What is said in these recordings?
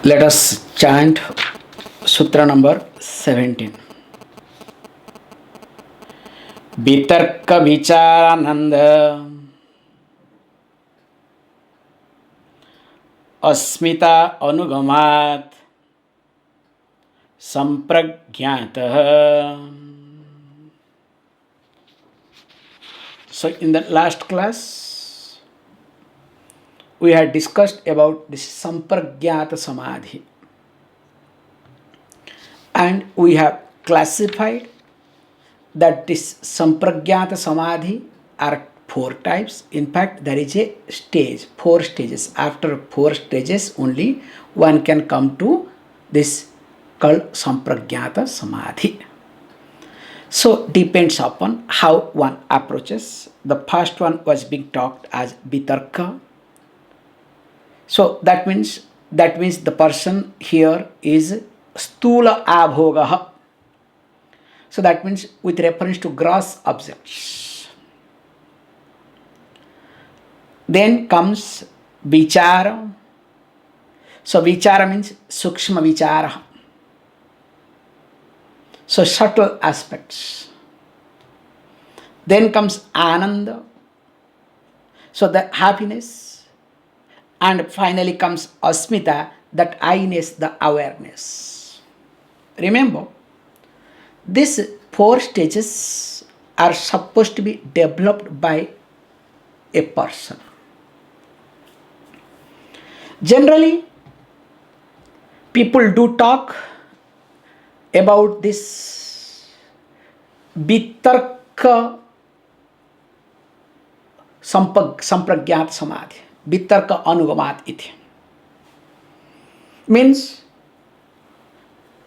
Let us chant Sutra number 17. Vitarka vicharananda Asmita anugamat sampragyatah. So in the last class we had discussed about this sampragyata samadhi, and we have classified that this sampragyata samadhi are four types. In fact, there is a stage, four stages. After four stages only one can come to this called sampragyata samadhi. So depends upon how one approaches. The first one was being talked as vitarka. So that means the person here is stula abhogaha. So that means with reference to gross objects. Then comes vichara. So vichara means sukshma vichara. So subtle aspects. Then comes ananda. So the happiness. And finally comes asmita, that I-ness, the awareness. Remember, these four stages are supposed to be developed by a person. Generally, people do talk about this vitarka sampragyat samadhi, vitarka anugamat iti. Means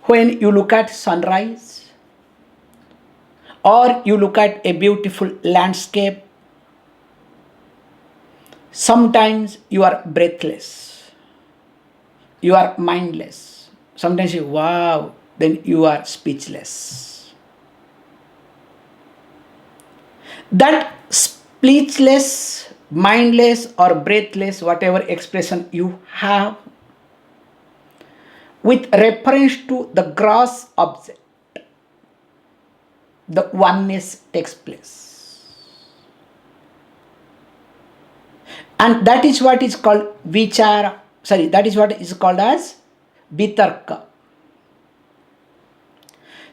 when you look at sunrise or you look at a beautiful landscape, sometimes you are breathless, you are mindless. Sometimes you wow, then you are speechless. That speechless, mindless or breathless, whatever expression you have, with reference to the gross object, the oneness takes place. And that is what is called vichara. That is what is called as vitarka.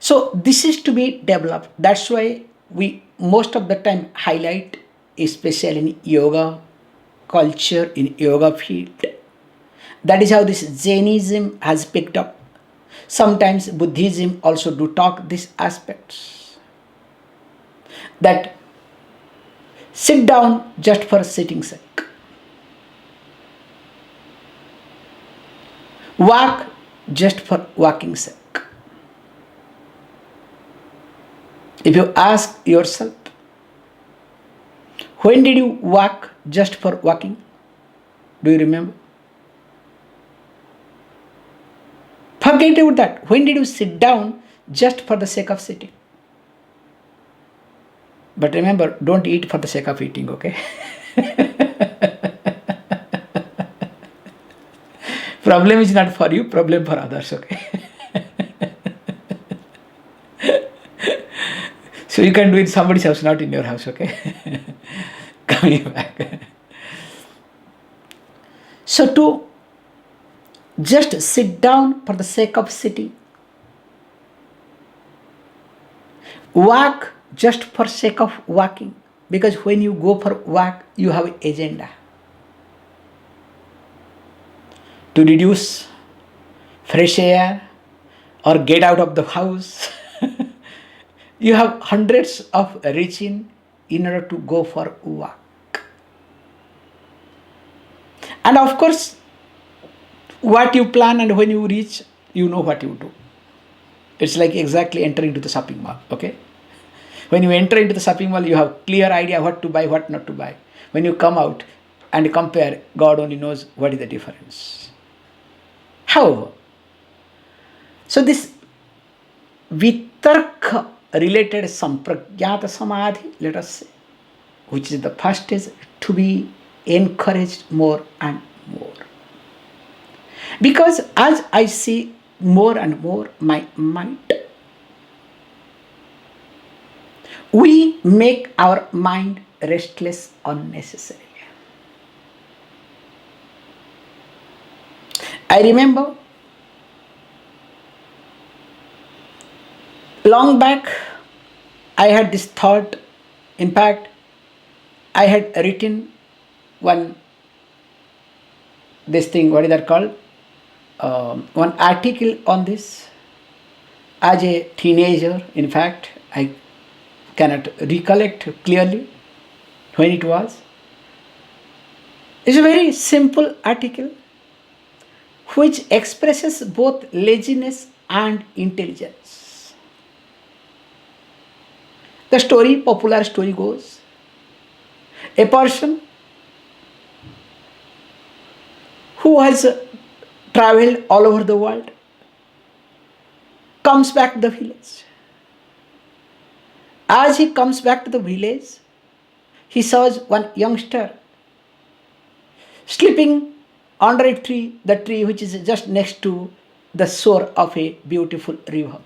So this is to be developed. That's why we most of the time highlight, especially in yoga culture, in yoga field. That is how this Jainism has picked up. Sometimes Buddhism also do talk these aspects. That sit down just for sitting sake. Walk just for walking sake. If you ask yourself, when did you walk just for walking? Do you remember? Forget about that. When did you sit down just for the sake of sitting? But remember, don't eat for the sake of eating, okay? Problem is not for you, problem for others, okay? So you can do it in somebody's house, not in your house, okay? Coming back. So to just sit down for the sake of sitting, walk just for sake of walking, because when you go for walk, you have an agenda. To reduce fresh air or get out of the house. You have hundreds of reasons in order to go for walk. And of course, what you plan and when you reach, you know what you do. It's like exactly entering into the shopping mall, okay? When you enter into the shopping mall, you have clear idea what to buy, what not to buy. When you come out and compare, God only knows what is the difference. However, so this vitarka related sampragyata samadhi, let us say, which is the first, is to be encouraged more and more. Because as I see more and more my mind, we make our mind restless unnecessarily. I remember long back I had this thought. In fact, I had written one this thing, what is that called? One article on this as a teenager. In fact, I cannot recollect clearly when it was. It's a very simple article which expresses both laziness and intelligence. The story, popular story goes, a person who has traveled all over the world comes back to the village. As he comes back to the village, he saws one youngster sleeping under a tree, the tree which is just next to the shore of a beautiful river.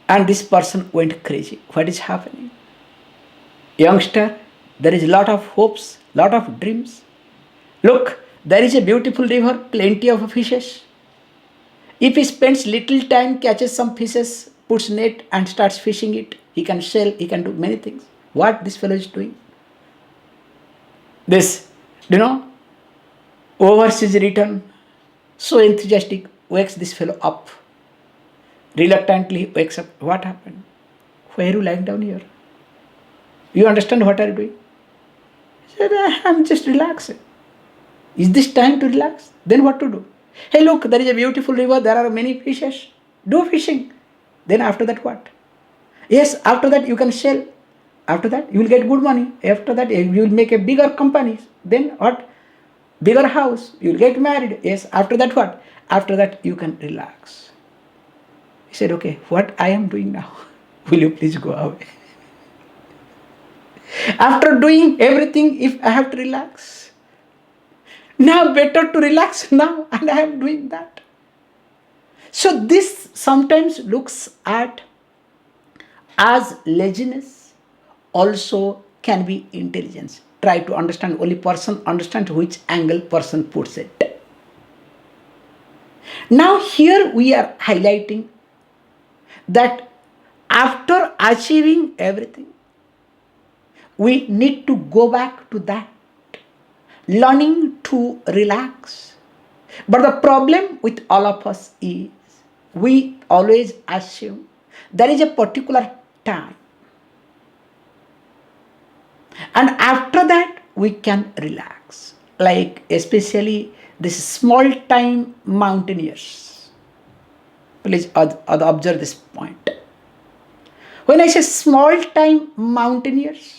And this person went crazy. What is happening? Youngster, there is a lot of hopes, lot of dreams. Look, there is a beautiful river, plenty of fishes. If he spends little time, catches some fishes, puts net and starts fishing it, he can sell, he can do many things. What this fellow is doing? This, overseas return, so enthusiastic, wakes this fellow up. Reluctantly wakes up. What happened? Why are you lying down here? You understand what are you doing? He said, I'm just relaxing. Is this time to relax? Then what to do? Hey, look, there is a beautiful river, there are many fishes. Do fishing. Then after that what? Yes, after that you can sell. After that you will get good money. After that you will make a bigger company. Then what? Bigger house. You will get married. Yes, after that what? After that you can relax. He said, okay, what I am doing now? Will you please go away? After doing everything, if I have to relax, now better to relax now, and I am doing that. So this sometimes looks at as laziness, also can be intelligence. Try to understand, only person understand which angle person puts it. Now here we are highlighting that after achieving everything, we need to go back to that, learning to relax. But the problem with all of us is we always assume there is a particular time, and after that we can relax. Like especially this small time mountaineers. Please observe this point. When I say small time mountaineers,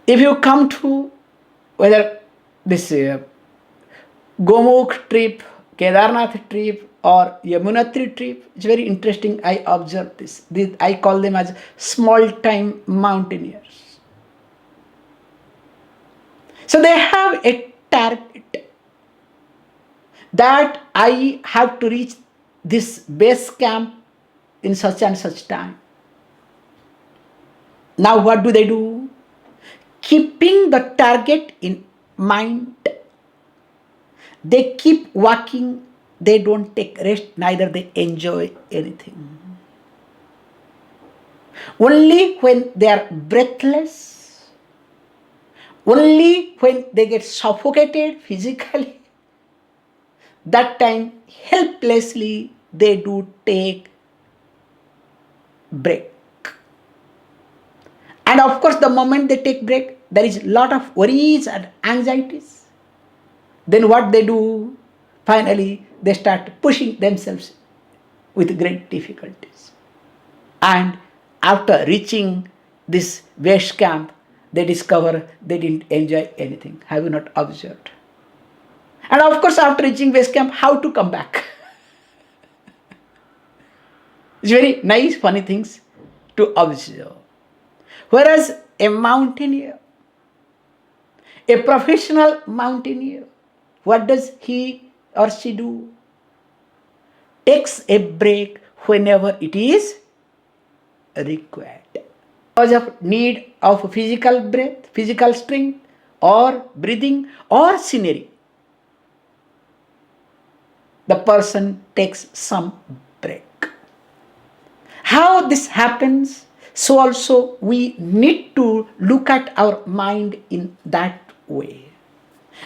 if you come to whether this Gomukh trip, Kedarnath trip or Yamunotri trip, it's very interesting. I observe this. I call them as small time mountaineers. So they have a target that I have to reach this base camp in such and such time. Now what do? Keeping the target in mind, they keep walking, they don't take rest, neither they enjoy anything. Only when they are breathless, only when they get suffocated physically, that time helplessly they do take break. And of course, the moment they take break, there is a lot of worries and anxieties. Then what they do? Finally, they start pushing themselves with great difficulties. And after reaching this base camp, they discover they didn't enjoy anything. Have you not observed? And of course, after reaching base camp, how to come back? It's very nice, funny things to observe. Whereas a mountaineer, A professional mountaineer, what does he or she do? Takes a break whenever it is required. Because of need of physical breath, physical strength, or breathing, or scenery, the person takes some break. How this happens? So also we need to look at our mind in that way.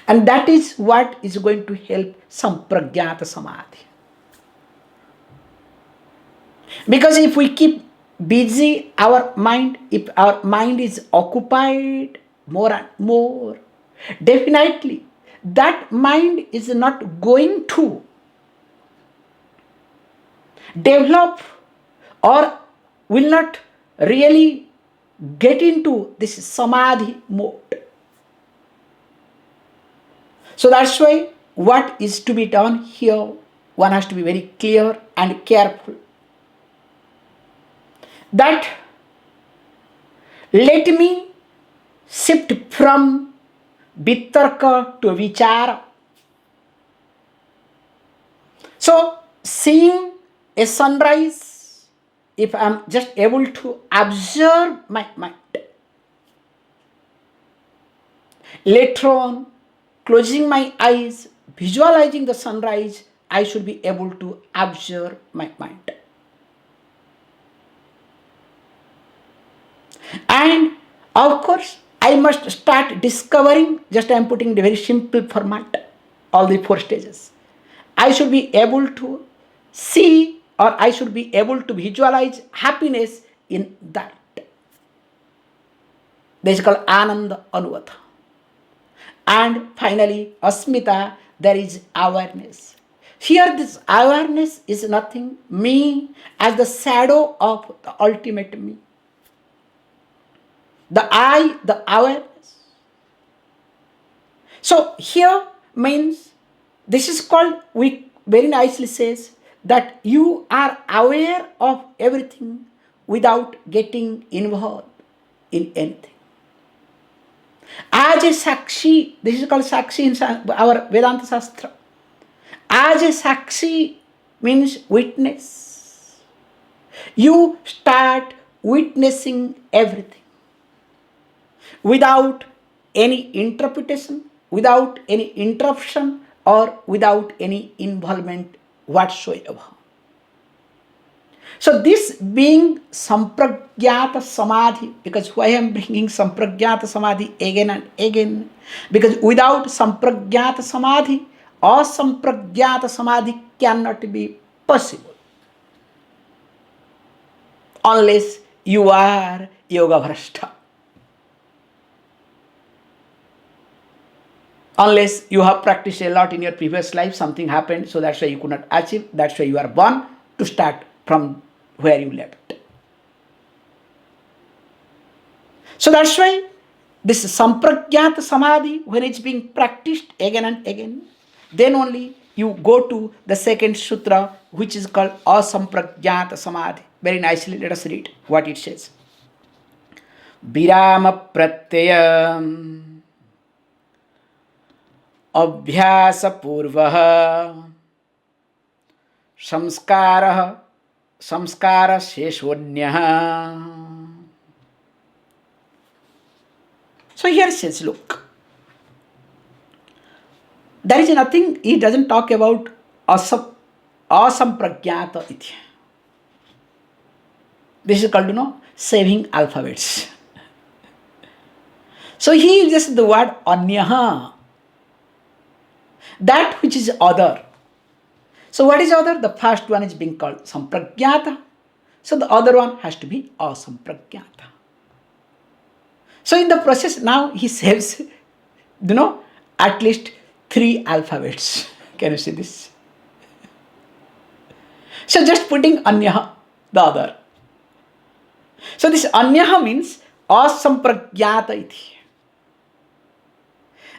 And that is what is going to help Sampragyata Samadhi. Because if we keep busy our mind, if our mind is occupied more and more, definitely that mind is not going to develop or will not really get into this samadhi mode. So that's why what is to be done here, one has to be very clear and careful. That let me shift from vitarka to vichara. So seeing a sunrise, if I am just able to observe my mind, later on, closing my eyes, visualizing the sunrise, I should be able to observe my mind. And of course, I must start discovering, just I am putting the very simple format, all the 4 stages. I should be able to see, or I should be able to visualize happiness in that. This is called Ananda Anuvata. And finally, Asmita, there is awareness. Here this awareness is nothing, me as the shadow of the ultimate me. The I, the awareness. So here means, this is called, we very nicely says, that you are aware of everything without getting involved in anything. As a Sakshi, this is called Sakshi in our Vedanta Shastra. As a Sakshi means witness. You start witnessing everything without any interpretation, without any interruption, or without any involvement whatsoever. So this being Sampragyata Samadhi, because why I am bringing Sampragyata Samadhi again and again, because without Sampragyata Samadhi, Asampragyata Samadhi cannot be possible unless you are Yoga Bhrashta. Unless you have practiced a lot in your previous life, something happened, so that's why you could not achieve, that's why you are born to start from where you left. So that's why this Sampragyata Samadhi, when it's being practiced again and again, then only you go to the second sutra, which is called Asampragyata Samadhi. Very nicely, let us read what it says. Virama Pratyaya Abhyasa Purvaha Samskara Sheshwanyah. So here it says, look, there is nothing, he doesn't talk about asampragyata iti. This is called, saving alphabets. So he uses the word anyaha, that which is other. So what is other? The first one is being called sampragyata. So the other one has to be asampragyata. So in the process now he saves, at least 3 alphabets. Can you see this? So just putting anyaha, the other. So this anyaha means asampragyata iti.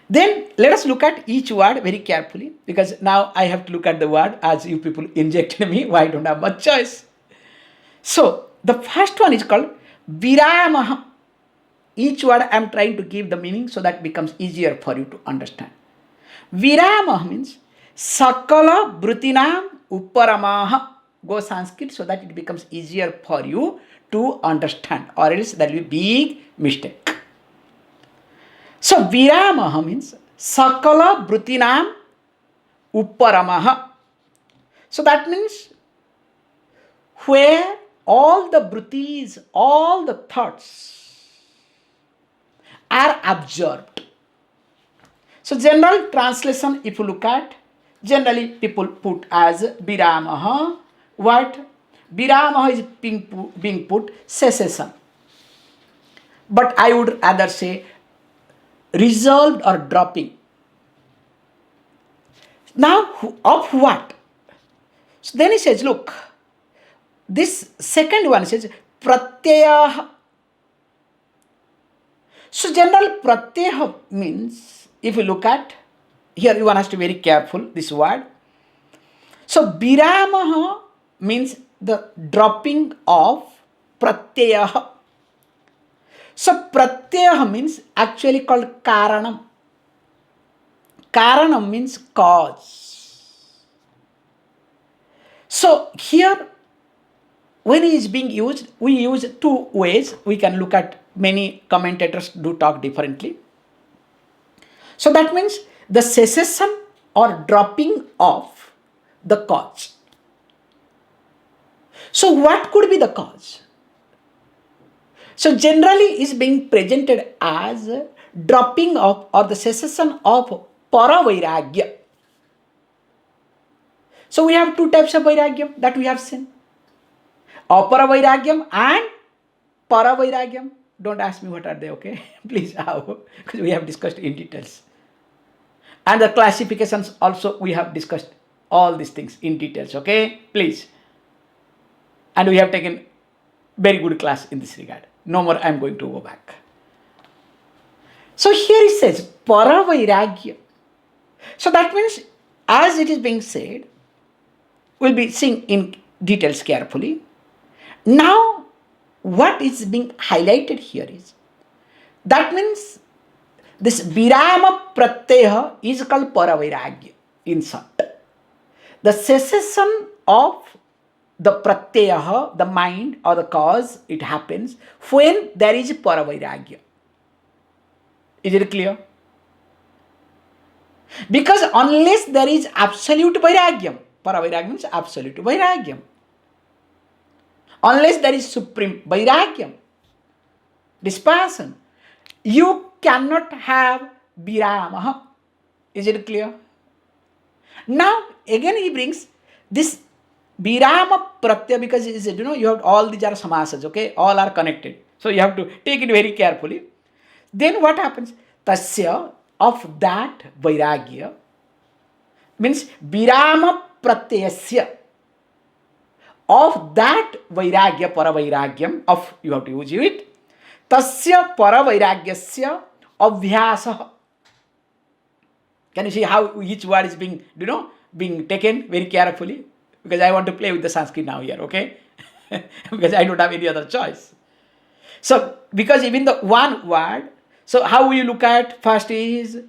Then let us look at each word very carefully, because now I have to look at the word as you people injected me. Why don't I have much choice? So the first one is called viramaha. each word I am trying to give the meaning so that it becomes easier for you to understand. Virama means Sakala Brutinam Upparamaha. Go Sanskrit so that it becomes easier for you to understand, or else there will be big mistake. So Viramaha means Sakala Brutinam Upparamaha. So that means where all the brutis, all the thoughts are absorbed. So general translation, if you look at, generally people put as Viramaha. What? Viramaha is being put cessation. But I would rather say resolved or dropping. Now, of what? So then he says, look, this second one says pratyaya. So general pratyaya means, if you look at, here one has to be very careful, this word. So viramaha means the dropping of pratyaya. So pratyaya means actually called karanam. Karanam means cause. So here, when it is being used, we use two ways. We can look at, many commentators do talk differently. So that means the cessation or dropping of the cause. So what could be the cause? So generally is being presented as dropping of or the cessation of paravairagya. So we have two types of vairagyam that we have seen. Aparavairagyam and paravairagyam. Don't ask me what are they, okay? Please, how? Because we have discussed in details. And the classifications also we have discussed all these things in details, okay? Please. And we have taken very good class in this regard. No more I am going to go back. So here it says paravairagya. So that means, as it is being said, we'll be seeing in details carefully. Now, what is being highlighted here is, that means this virama pratyaya is called paravairagya in short. The cessation of the pratyaya, the mind or the cause, it happens when there is paravairagya. Is it clear? Because unless there is absolute vairagyam, paravairagyam means absolute vairagyam. Unless there is supreme vairagyam, dispassion, you cannot have viramaha. Is it clear? Now, again he brings this virama pratyaya, because he said, you have all these are samasas, okay? All are connected. So you have to take it very carefully. Then what happens? Tasya, of that vairagya, means virama pratyasya, of that vairagya, paravairagyam, of, you have to use it, tasya paravairagyasya abhyasa. Can you see how each word is being, being taken very carefully? Because I want to play with the Sanskrit now here, okay? Because I don't have any other choice. So, because even the one word, so how we look at, first is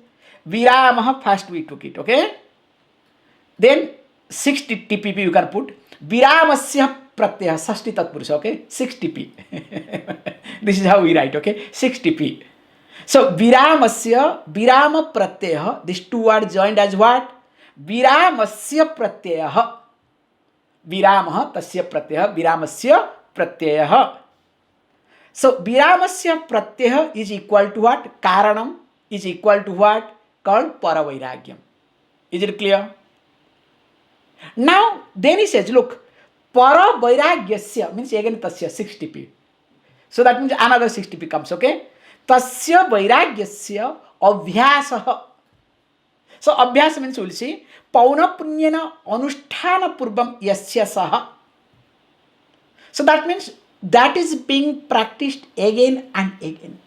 viramaha, first we took it, okay? Then 60 TPP you can put, viramasya pratyaya, sashti tatpurusha, okay? 60p. This is how we write, okay? 60p. So viramasya, virama pratyaya, these two words joined as what? Viramasya pratyaya. Viramaha tasya pratyaya, viramasya pratyaya. So viramasya pratyaya is equal to what? Karanam is equal to what? Called paravairagyam. Is it clear? Now, then he says, look, paravairagyasya means again tasya 60p. So that means another 60p comes, okay? Tasya vairagyasya abhyasaha. So abhyasa means we will see pauna punyana anusthana purvam yasya saha. So that means that is being practiced again and again.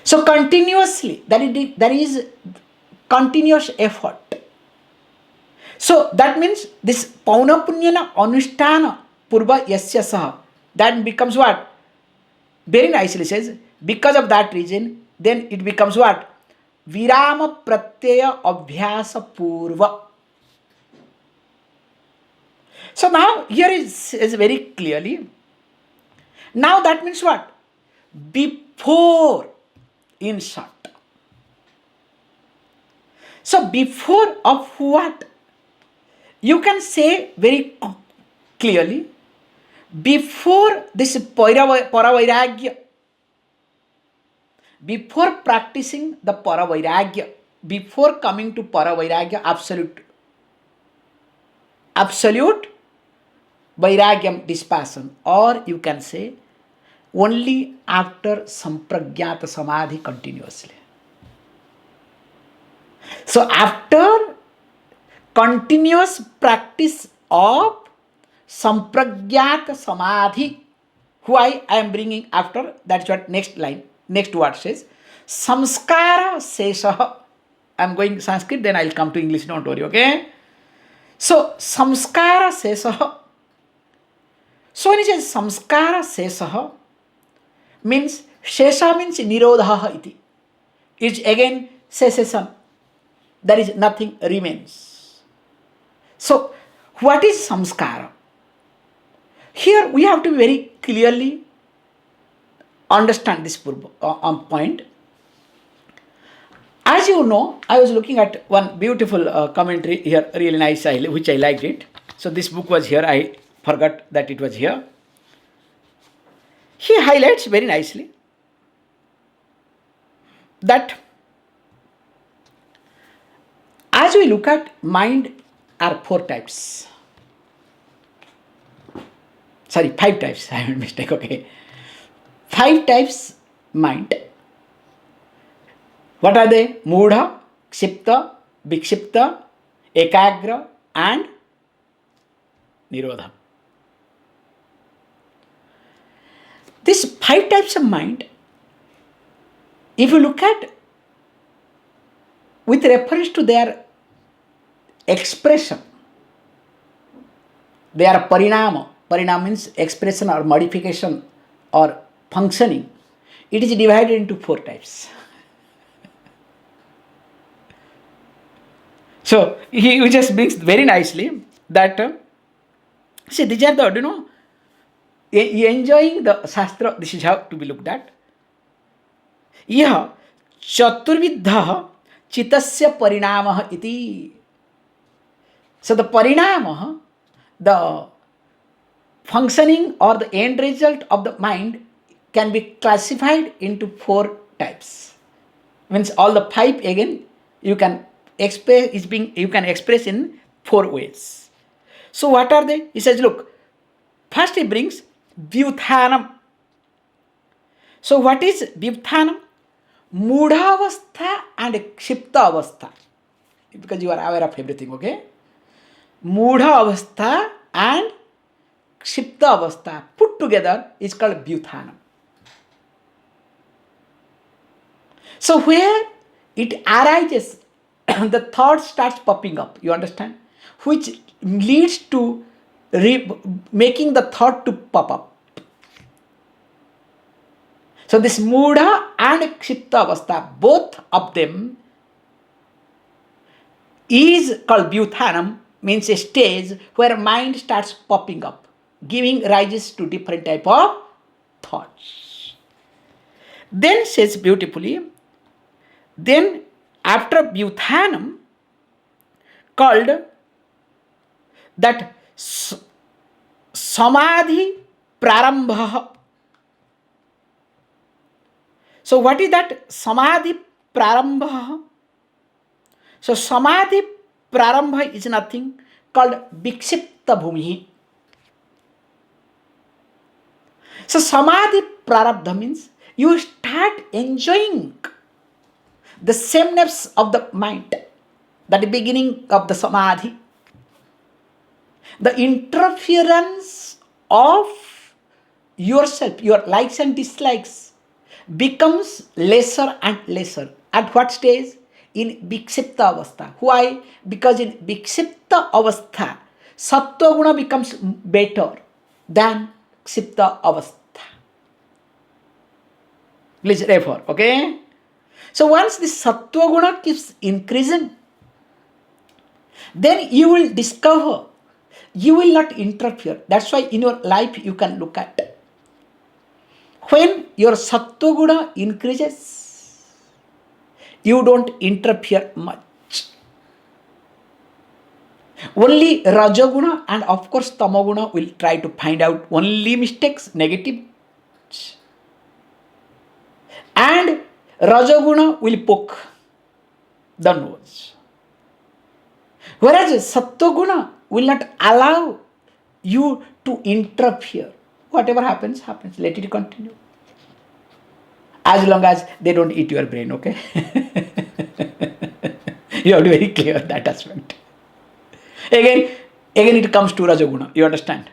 So continuously, there is continuous effort. So that means this pauna punyana anusthana purva yasya saha, that becomes what? very nicely says, because of that reason, then it becomes what? Virama pratyaya abhyasa purva. So now here is very clearly. Now that means what? Before, in short. So before of what? You can say very clearly, before this paravairagya, before practicing the paravairagya, before coming to paravairagya, absolute vairagyam, dispassion, or you can say only after sampragyata samadhi continuously. So after continuous practice of sampragyata samadhi, who I am bringing after, that's what next line, next word says, samskara sesha. I am going Sanskrit, then I will come to English, don't worry, okay? So samskara sesha. So when it says samskara sesha, means shesha means nirodha iti. It's again cessation. There is nothing remains. So what is samskara? Here we have to very clearly understand this point. As you know, I was looking at one beautiful commentary here, really nice, which I liked it. So this book was here, I forgot that it was here. He highlights very nicely that as we look at mind are 4 types. Sorry, 5 types. I made a mistake, okay. 5 types mind. What are they? Mudha, Kshipta, Vikshipta, Ekagra and Nirodha. These 5 types of mind, if you look at with reference to their expression, their parinama means expression or modification or functioning, it is divided into 4 types. So he just brings very nicely that, see, these are the, enjoying the Shastra, this is how to be looked at. Yah chaturvidha chitasya parinamah iti. So the parinamah, the functioning or the end result of the mind can be classified into 4 types. Means all the 5 again you can express in 4 ways. So what are they? He says, look, first he brings vyuthanam. So what is vyuthanam? Mudhavastha and kshipta avastha. Because you are aware of everything, okay? Mudha avastha and kshipta avastha put together is called vyuthanam. So where it arises, the thought starts popping up, you understand? Which leads to making the thought to pop up. So this mudha and kshipta avastha, both of them is called vyuthanam, means a stage where mind starts popping up, giving rises to different type of thoughts. Then says beautifully, then after vyuthanam, called that samadhi prarambha. So what is that samadhi prarambha? So samadhi prarambha is nothing called vikshipta bhumi. So samadhi prarabdha means you start enjoying the sameness of the mind, that the beginning of the samadhi. The interference of yourself, your likes and dislikes becomes lesser and lesser. At what stage? In vikshipta avastha. Why? Because in vikshipta avastha, sattva guna becomes better than kshipta avastha. Please refer, okay? So once the sattva guna keeps increasing, then you will discover, you will not interfere. That's why in your life you can look at, when your sattva guna increases, you don't interfere much. Only rajaguna and of course tamaguna will try to find out only mistakes, negative. And rajaguna will poke the nose. Whereas sattva-guna will not allow you to interfere. Whatever happens, happens. Let it continue. As long as they don't eat your brain, okay? You have to be very clear that aspect. Again it comes to rajaguna. You understand?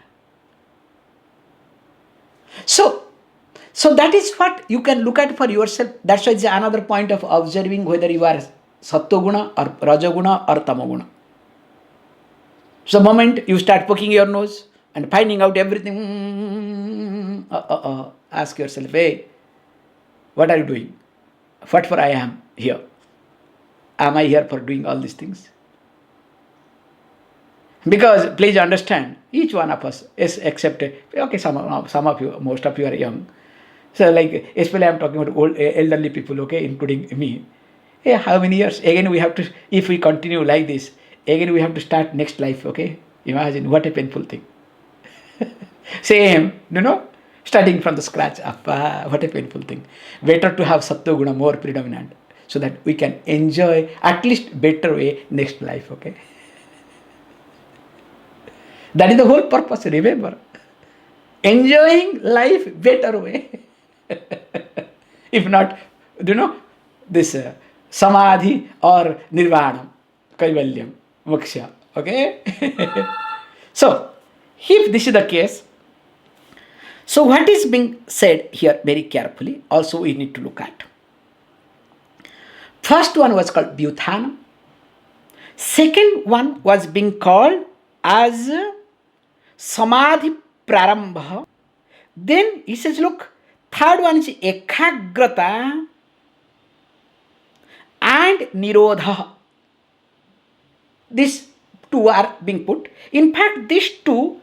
So that is what you can look at for yourself. That's why it's another point of observing whether you are sattva-guna or rajaguna or tamaguna. So the moment you start poking your nose and finding out everything, ask yourself, hey, what are you doing? What for I am here? Am I here for doing all these things? Because please understand, each one of us is accepted. Okay, some of you, most of you are young. So like, especially I'm talking about old, elderly people, okay, including me. Hey, how many years? Again we have to, if we continue like this, again we have to start next life, okay? Imagine what a painful thing. Same, starting from the scratch up. What a painful thing. Better to have sattva guna more predominant so that we can enjoy at least better way next life, okay? That is the whole purpose, remember. Enjoying life better way. If not, this samadhi or nirvana, kaivalyam, moksha, okay? So, if this is the case, so what is being said here very carefully, also we need to look at. First one was called Vyuthana. Second one was being called as Samadhi Prarambha. Then he says, look, third one is Ekagrata and Nirodha. These two are being put. In fact, these two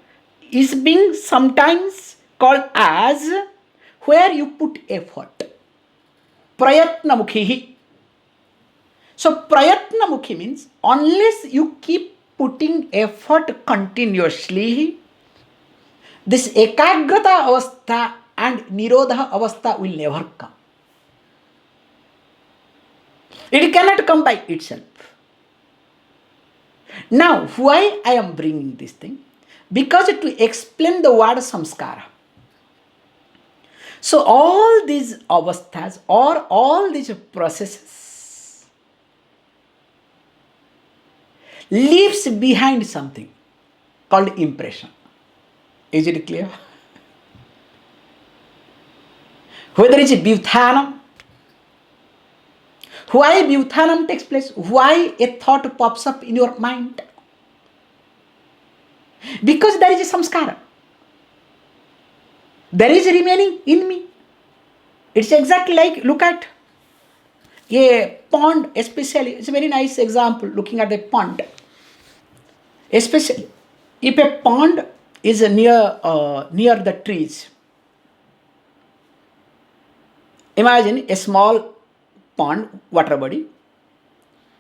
is being sometimes called as where you put effort. Prayatna mukhihi. So prayatna mukhi means unless you keep putting effort continuously, this ekagrata avastha and nirodha avastha will never come. It cannot come by itself. Now, why I am bringing this thing? Because to explain the word samskara. So all these avasthas or all these processes leaves behind something called impression. Is it clear? Whether it's Vyuthanam, why Vyuthanam takes place, why a thought pops up in your mind? Because there is a samskara. There is remaining in me. It's exactly like, look at a pond, especially. It's a very nice example looking at a pond. Especially if a pond is near the trees. Imagine a small pond, water body,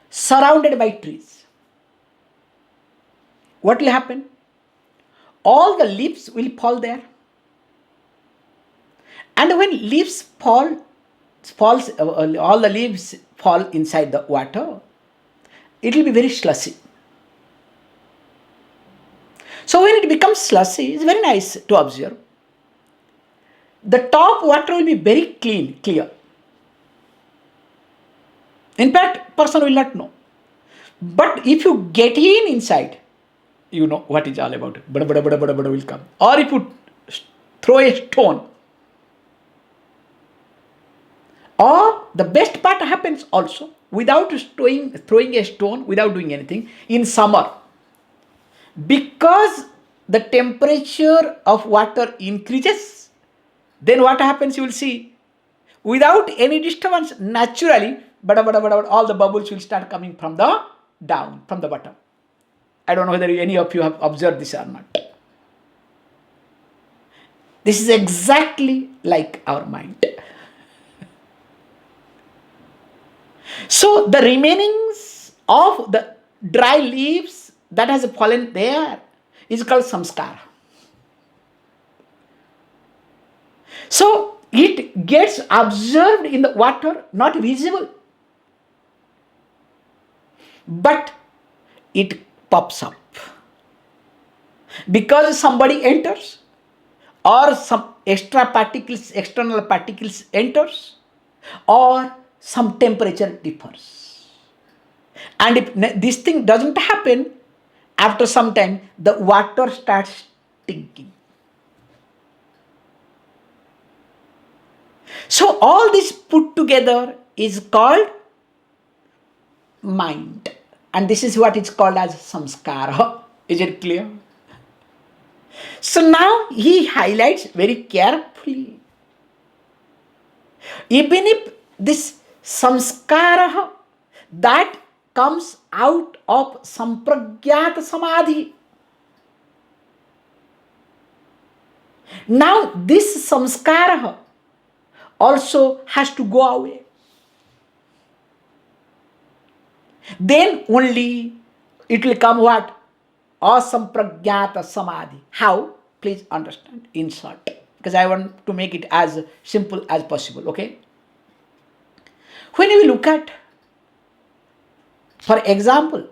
surrounded by trees. What will happen? All the leaves will fall there. And when leaves all the leaves fall inside the water, it will be very slushy. So when it becomes slushy, it's very nice to observe. The top water will be very clear. In fact, person will not know. But if you get in inside, you know what it's all about. Bada bada bada bada bada will come. Or if you throw a stone. Or the best part happens also without throwing a stone, without doing anything, in summer. Because the temperature of water increases, then what happens, you will see Without any disturbance, naturally, bada, bada, bada, bada, all the bubbles will start coming from the down, from the bottom. I don't know whether any of you have observed this or not. This is exactly like our mind. So the remainings of the dry leaves that has fallen there is called samskara. So it gets observed in the water, not visible, but it pops up because somebody enters or some extra particles, external particles enters, or some temperature differs. And if this thing doesn't happen, after some time the water starts stinking. So all this put together is called mind, and this is what is called as samskara. Is it clear? So now he highlights very carefully, even if this samskara that comes out of sampragyata samadhi, now this samskara also has to go away. Then only it will come what? Asampragyata samadhi. How? Please understand in short, because I want to make it as simple as possible, okay? When we look at, for example,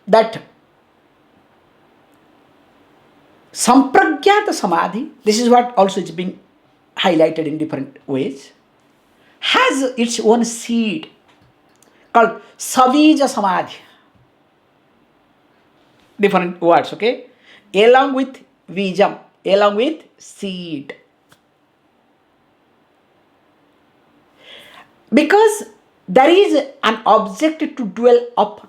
that sampragyata samadhi, this is what also is being highlighted in different ways, has its own seed called savija samadhi. Different words, okay? Along with vijam, along with seed. Because there is an object to dwell upon.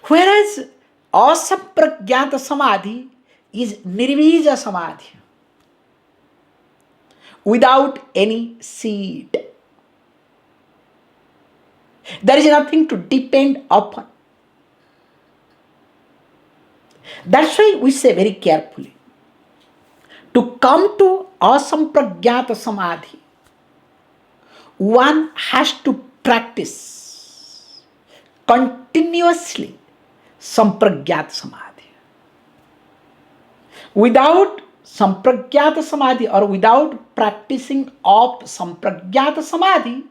Whereas asampragyata samadhi is nirvija samadhi, without any seed. There is nothing to depend upon. That's why we say very carefully, to come to asampragyata samadhi, one has to practice continuously sampragyata samadhi. Without sampragyata samadhi, or without practicing of sampragyata samadhi,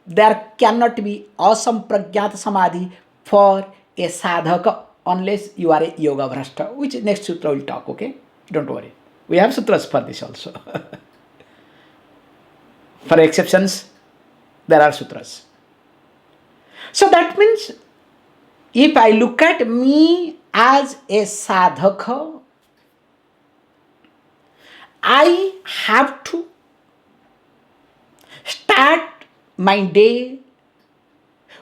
there cannot be asampragyata samadhi for a sadhaka, unless you are a yoga bhrashta, which next sutra will talk, okay? Don't worry. We have sutras for this also. For exceptions, there are sutras. So that means, if I look at me as a sadhaka, I have to start my day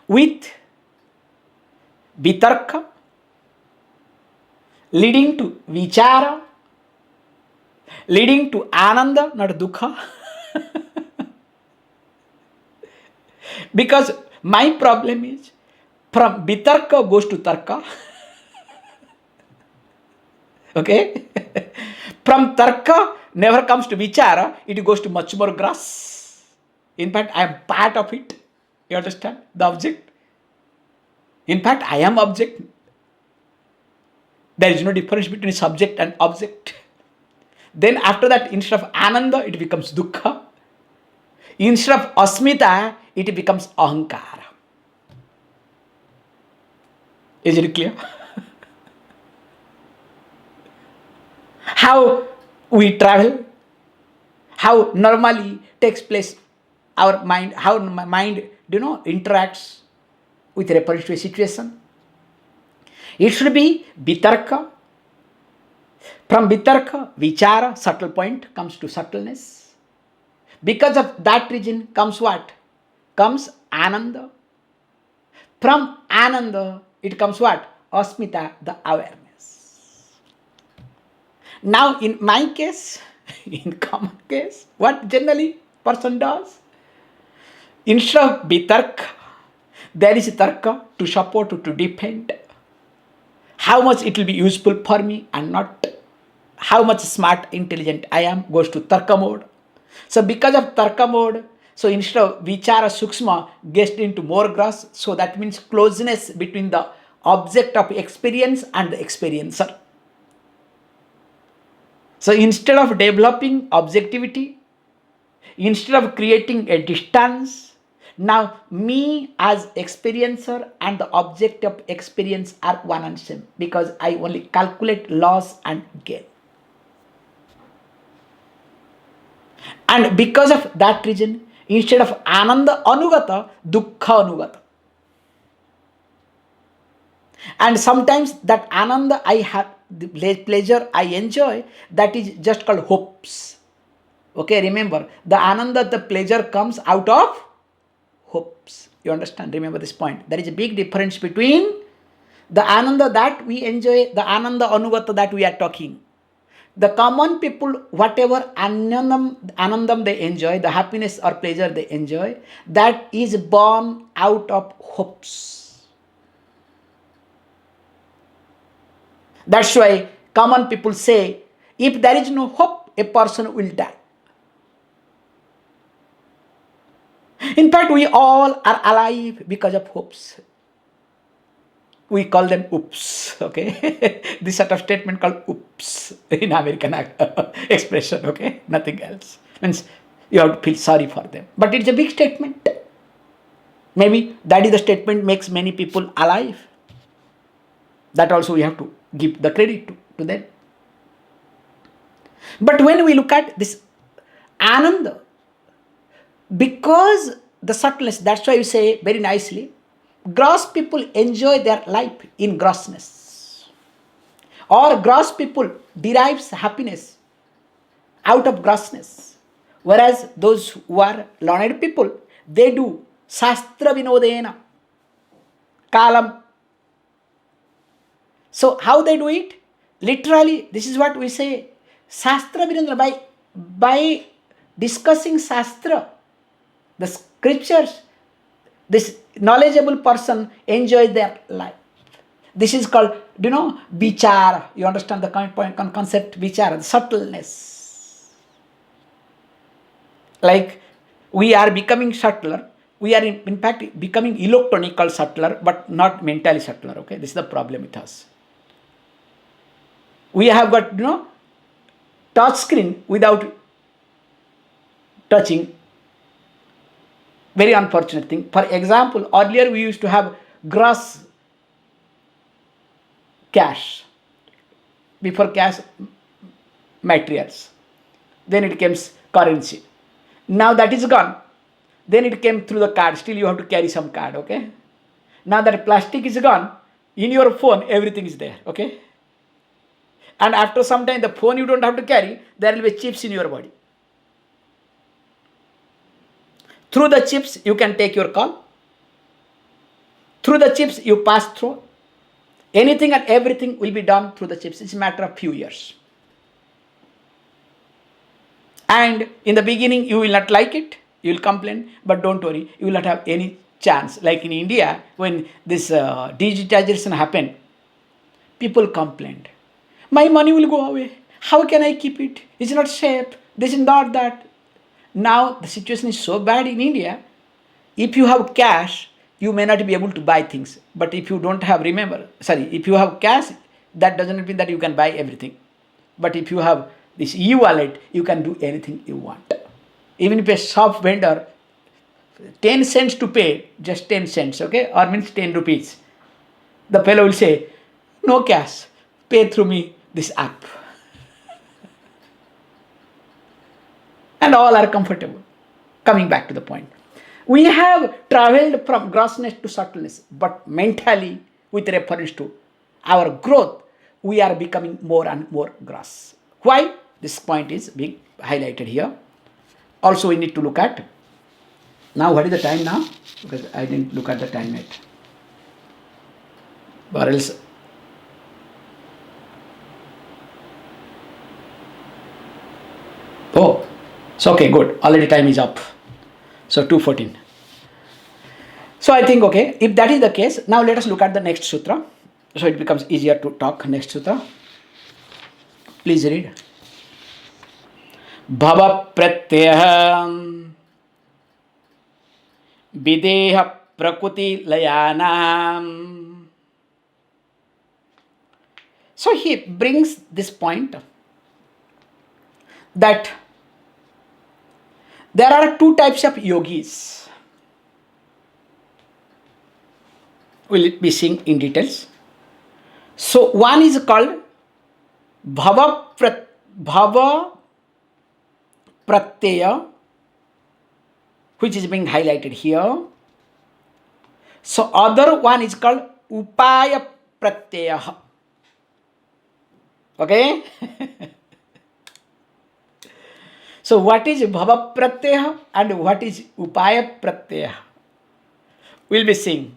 with vitarka, leading to vichara, leading to ananda, not dukha. Because my problem is, from vitarka goes to tarka. Okay? From tarka never comes to vichara, it goes to much more grass. In fact, I am part of it. You understand? The object. In fact, I am object. There is no difference between subject and object. Then after that, instead of ananda, it becomes dukkha. Instead of asmita, it becomes ahankara. Is it clear? How we travel, how normally takes place our mind, how my mind, interacts with reference to a situation. It should be vitarka. From vitarka, vichara, subtle point, comes to subtleness. Because of that reason comes what? Comes ananda. From ananda, it comes what? Asmita, the awareness. Now, in my case, in common case, what generally person does, instead of bitarka, there is tarka to support, to defend. How much it will be useful for me and not. How much smart, intelligent I am goes to tarka mode. So because of tarka mode, so instead of vichara sukshma gets into more gross, so that means closeness between the object of experience and the experiencer. So instead of developing objectivity, instead of creating a distance, now me as experiencer and the object of experience are one and same, because I only calculate loss and gain. And because of that reason, instead of ananda anugata, dukkha anugata. And sometimes that ananda I have, the pleasure I enjoy, that is just called hopes. Okay, remember, the ananda, the pleasure comes out of hopes. You understand? Remember this point. There is a big difference between the ananda that we enjoy, the ananda anugata that we are talking. The common people, whatever anandam they enjoy, the happiness or pleasure they enjoy, that is born out of hopes. That's why common people say, if there is no hope, a person will die. In fact, we all are alive because of hopes. We call them oops, okay? This sort of statement called oops in American expression, okay? Nothing else. Means you have to feel sorry for them. But it's a big statement. Maybe that is the statement makes many people alive. That also we have to give the credit to them. But when we look at this ananda, because the subtleness, that's why you say very nicely, gross people enjoy their life in grossness, or gross people derives happiness out of grossness, whereas those who are learned people, they do shastra vinodena kalam. So how they do it? Literally, this is what we say, shastra vinodena, by discussing shastra, the scriptures, this knowledgeable person enjoys their life. This is called, vichara. You understand the concept vichara, the subtleness. Like we are becoming subtler. We are in fact becoming electronical subtler, but not mentally subtler. Okay, this is the problem with us. We have got touch screen without touching. Very unfortunate thing. For example, earlier we used to have gross cash, before cash materials. Then it came currency. Now that is gone. Then it came through the card. Still you have to carry some card, okay? Now that plastic is gone, in your phone everything is there, okay? And after some time the phone you don't have to carry, there will be chips in your body. Through the chips, you can take your call. Through the chips, you pass through. Anything and everything will be done through the chips. It's a matter of few years. And in the beginning, you will not like it. You will complain. But don't worry, you will not have any chance. Like in India, when this digitization happened, people complained. My money will go away. How can I keep it? It's not safe. This is not that. Now the situation is so bad in India, if you have cash, you may not be able to buy things. But if you don't have, if you have cash, that doesn't mean that you can buy everything. But if you have this e-wallet, you can do anything you want. Even if a shop vendor, 10 cents to pay, just 10 cents, okay, or means 10 rupees. The fellow will say, no cash, pay through me this app. And all are comfortable. Coming back to the point. We have traveled from grossness to subtleness, but mentally, with reference to our growth, we are becoming more and more gross. Why? This point is being highlighted here. Also, we need to look at, now what is the time now? Because I didn't look at the time yet. Or else, So okay, good. Already time is up. So 2:14. So I think okay, if that is the case, now let us look at the next sutra. So it becomes easier to talk. Next sutra. Please read. Bhava pratyaya videha prakriti layanam. So he brings this point that there are two types of yogis. We'll be seeing in details. So one is called bhava pratyaya, which is being highlighted here. So other one is called upaya pratyaya. Okay. So what is bhava pratyaya and what is upaya pratyaya? We'll be seeing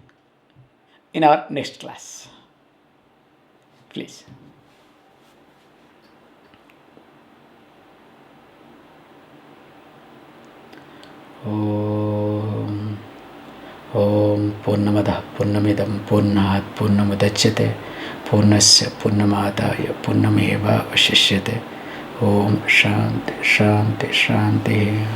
in our next class. Please. Om Purnamadah Purnamidam Purnat Purnamudachyate Purnasya Purnamadaya Purnameva Vashishyate. Om Shanti Shanti Shanti.